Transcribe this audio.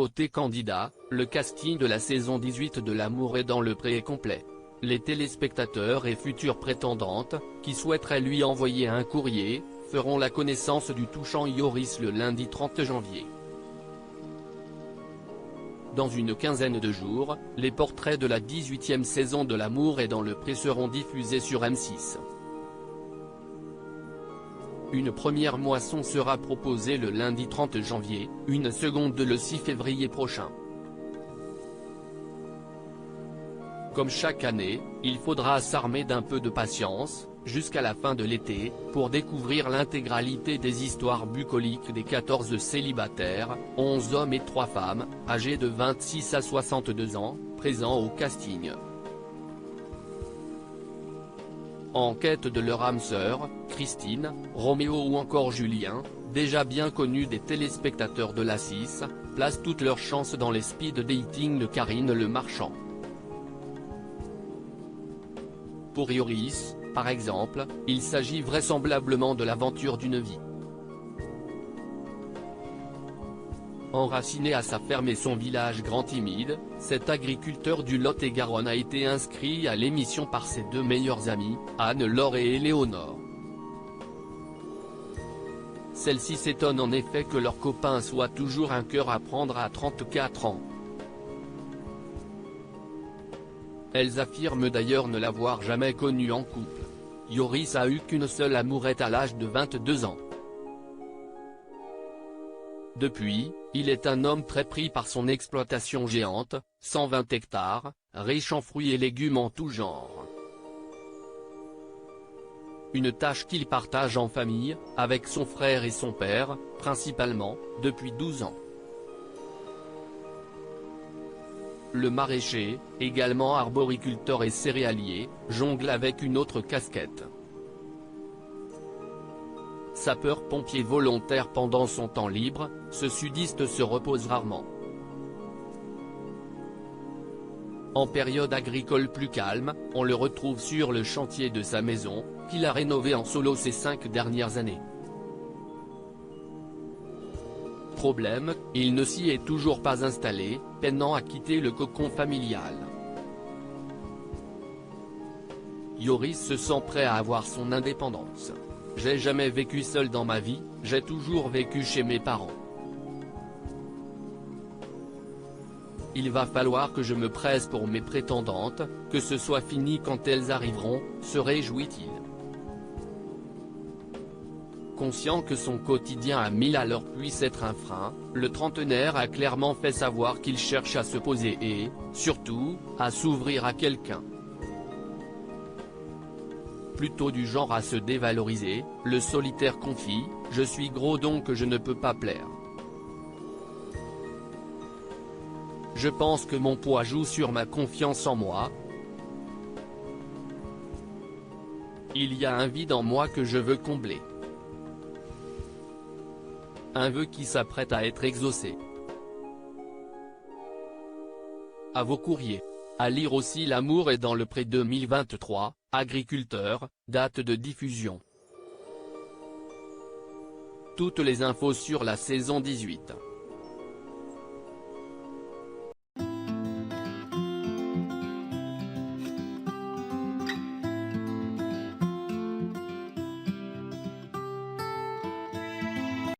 Côté candidat, le casting de la saison 18 de L'amour est dans le pré est complet. Les téléspectateurs et futures prétendantes, qui souhaiteraient lui envoyer un courrier, feront la connaissance du touchant Yoris le lundi 30 janvier. Dans une quinzaine de jours, les portraits de la 18e saison de L'amour est dans le pré seront diffusés sur M6. Une première moisson sera proposée le lundi 30 janvier, une seconde le 6 février prochain. Comme chaque année, il faudra s'armer d'un peu de patience, jusqu'à la fin de l'été, pour découvrir l'intégralité des histoires bucoliques des 14 célibataires, 11 hommes et 3 femmes, âgés de 26 à 62 ans, présents au casting. En quête de leur âme sœur, Christine, Roméo ou encore Julien, déjà bien connus des téléspectateurs de la 6, placent toutes leurs chances dans les speed dating de Karine Le Marchand. Pour Yoris, par exemple, il s'agit vraisemblablement de l'aventure d'une vie. Enraciné à sa ferme et son village grand timide, cet agriculteur du Lot-et-Garonne a été inscrit à l'émission par ses deux meilleures amies, Anne-Laure et Éléonore. Celle-ci s'étonne en effet que leur copain soit toujours un cœur à prendre à 34 ans. Elles affirment d'ailleurs ne l'avoir jamais connu en couple. Yoris a eu qu'une seule amourette à l'âge de 22 ans. Depuis, il est un homme très pris par son exploitation géante, 120 hectares, riche en fruits et légumes en tout genre. Une tâche qu'il partage en famille, avec son frère et son père, principalement, depuis 12 ans. Le maraîcher, également arboriculteur et céréalier, jongle avec une autre casquette. Sapeur-pompier volontaire pendant son temps libre, ce sudiste se repose rarement. En période agricole plus calme, on le retrouve sur le chantier de sa maison, qu'il a rénové en solo ces 5 dernières années. Problème, il ne s'y est toujours pas installé, peinant à quitter le cocon familial. Yoris se sent prêt à avoir son indépendance. J'ai jamais vécu seul dans ma vie, j'ai toujours vécu chez mes parents. Il va falloir que je me presse pour mes prétendantes, que ce soit fini quand elles arriveront, se réjouit-il. Conscient que son quotidien à 1000 à l'heure puisse être un frein, le trentenaire a clairement fait savoir qu'il cherche à se poser et, surtout, à s'ouvrir à quelqu'un. Plutôt du genre à se dévaloriser, le solitaire confie « Je suis gros donc je ne peux pas plaire. Je pense que mon poids joue sur ma confiance en moi. Il y a un vide en moi que je veux combler. Un vœu qui s'apprête à être exaucé. » À vos courriers. À lire aussi L'amour est dans le pré 2023, agriculteur, date de diffusion. Toutes les infos sur la saison 18.